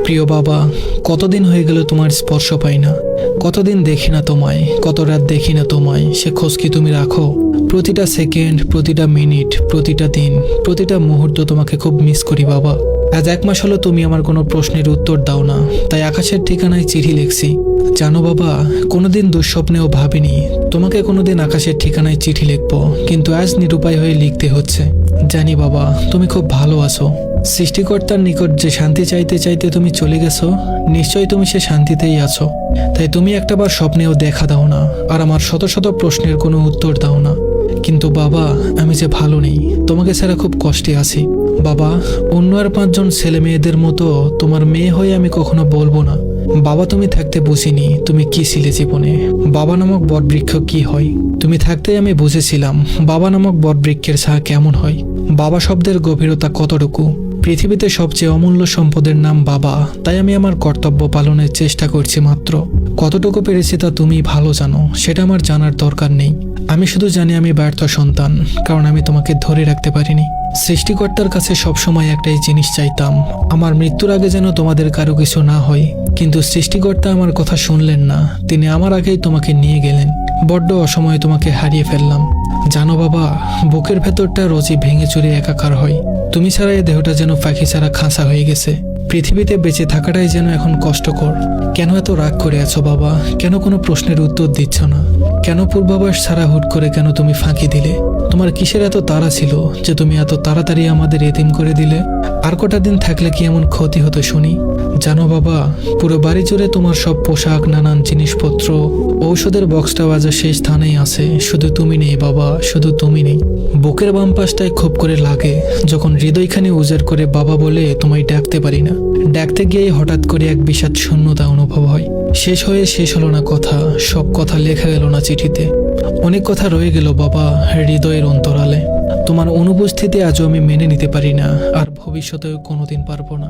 প্রিয় বাবা, কতদিন হয়ে গেল তোমার স্পর্শ পাই না, কতদিন দেখি না তোমায়, কত রাত দেখি না তোমায়। সে খোঁজ কি তুমি রাখো? প্রতিটা সেকেন্ড, প্রতিটা মিনিট, প্রতিটা দিন, প্রতিটা মুহূর্ত তোমাকে খুব মিস করি বাবা। আজ 1 মাস হলো তুমি আমার কোনো প্রশ্নের উত্তর দাও না, তাই আকাশের ঠিকানায় চিঠি লিখছি। জানো বাবা, কোনোদিন দুঃস্বপ্নেও ভাবিনি তোমাকে কোনোদিন আকাশের ঠিকানায় চিঠি লিখবো, কিন্তু আজ নিরুপায় হয়ে লিখতে হচ্ছে। জানি বাবা, তুমি খুব ভালো আছো। সৃষ্টিকর্তার নিকট যে শান্তি চাইতে চাইতে তুমি চলে গেছো, নিশ্চয়ই তুমি সে শান্তিতেই আছো। তাই তুমি একটাবার স্বপ্নেও দেখা দাও না, আর আমার শত শত প্রশ্নের কোনো উত্তর দাও না। কিন্তু বাবা, আমি যে ভালো নেই, তোমাকে ছাড়া খুব কষ্টে আছি বাবা। অন্য আর 5 জন ছেলে মেয়েদের মতো তোমার মেয়ে হয়ে আমি কখনো বলবো না বাবা তুমি থাকতে বুঝিনি তুমি কি ছিলে জীবনে, বাবা নামক বটবৃক্ষ কি হয়। তুমি থাকতে আমি বুঝেছিলাম বাবা নামক বটবৃক্ষের ছায়া কেমন হয়, বাবা শব্দের গভীরতা কতটুকু। পৃথিবীতে সবচেয়ে অমূল্য সম্পদের নাম বাবা, তাই আমি আমার কর্তব্য পালনের চেষ্টা করছি মাত্র। কতটুকু পেরেছি তা তুমি ভালো জানো, সেটা আমার জানার দরকার নেই। আমি শুধু জানি আমি ব্যর্থ সন্তান, কারণ আমি তোমাকে ধরে রাখতে পারিনি। সৃষ্টিকর্তার কাছে সবসময় একটাই জিনিস চাইতাম, আমার মৃত্যুর আগে যেন তোমাদের কারো কিছু না হয়। কিন্তু সৃষ্টিকর্তা আমার কথা শুনলেন না, তিনি আমার আগেই তোমাকে নিয়ে গেলেন। বড্ড অসময়ে তোমাকে হারিয়ে ফেললাম। জানো বাবা, বুকের ভেতরটা রোজই ভেঙে চুরে একাকার হয়। তুমি ছাড়া এই দেহটা যেন পাখি ছাড়া খাঁচা হয়ে গেছে। পৃথিবীতে বেঁচে থাকাটাই যেন এখন কষ্টকর। কেন এত রাগ করে আছো বাবা? কেন কোনো প্রশ্নের উত্তর দিচ্ছ না? কেন পূর্বাভাস ছাড়া হুট করে কেন তুমি ফাঁকি দিলে? তোমার কিসের এত তাড়া ছিল যে তুমি এত তাড়াতাড়ি আমাদের এতিম করে দিলে? আর কটা দিন থাকলে কি এমন ক্ষতি হতো শুনি? জানো বাবা, পুরো বাড়ি জুড়ে তোমার সব পোশাক, নানান জিনিসপত্র, ঔষধের বক্সটাও আজ সেই স্থানেই আছে, শুধু তুমি নেই বাবা, শুধু তুমি নেই। বুকের বাম পাশটায় খুব করে লাগে যখন হৃদয়খানি উজাড় করে বাবা বলে তোমায় ডাকতে পারি না। ডাকতে গিয়ে হঠাৎ করে এক বিষাদ শূন্যতা অনুভব হয়। শেষ হলো না কথা, সব কথা লেখা গেল না চিঠিতে। অনেক কথা রয়ে গেল বাবা হৃদয়ের অন্তরালে। তোমার অনুপস্থিতি আজও আমি মেনে নিতে পারি না, আর ভবিষ্যতেও কোনোদিন পারবো না।